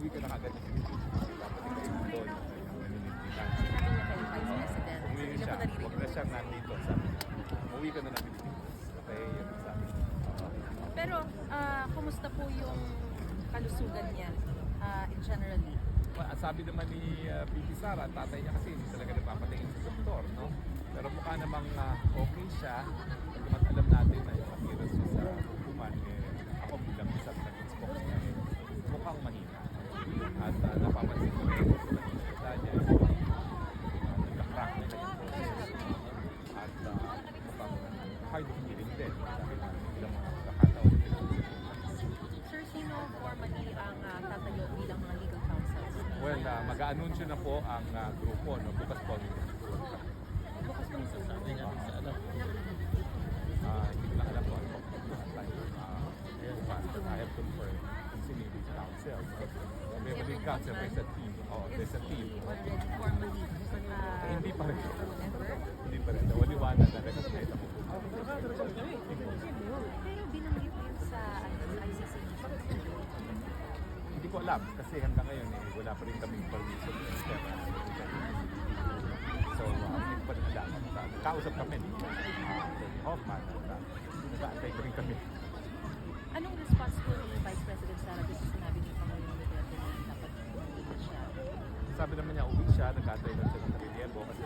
umuwi ka na kagad sa Pilipinas. Dapat ikaw yung doon. Sinabi niya kay Vice President. Umuwi Hindi siya. ko naririnig. Huwag na siyang nandito. Sabi niya. Umuwi ka na ng Pilipinas. Okay, yun ang sabi niya. Pero, kumusta po yung kalusugan niya generally? Sabi naman ni Bibi Sara, tatay niya kasi hindi talaga nagpapatingin sa doktor, no? Pero mukha namang okay siya. Pagkamat alam natin na yung appearance niya sa hukuman, ako bilang isang nag-inspok niya, mukhang mahina. At napapansin ko rin sa nagkakita niya, nagka-crack na yung process. At mukhang hard of hearing din. Dahil bilang mga pagkakataon na Sir, sino formally ang tatayo bilang mga legal counsels? well, mag-aanunsyo na po ang grupo, no? Bukas po ang Bukas po sa Sabi niya sa ano. hindi ko na alam kung ano I have confirmed si Navy's council. We have a lead council, there's a team. Oh, there's a team. Already formally. Hindi pa rin. Never? Hindi pa rin. Nawaliwanan na recognize ako. Pero binanggit yun sa ICC. Hindi ko alam kasi hanggang ngayon wala pa rin kami permission to step. So, hindi ko pa rin alam. Kausap kami ni Hoffman. Nag-aantay ko rin kami. Anong response po ni Vice President Sara doon sa sinabi ni Pangulong Duterte na dapat umuwi siya? Sabi naman niya, uwi siya, nag-aantay lang siya ng reliebo kasi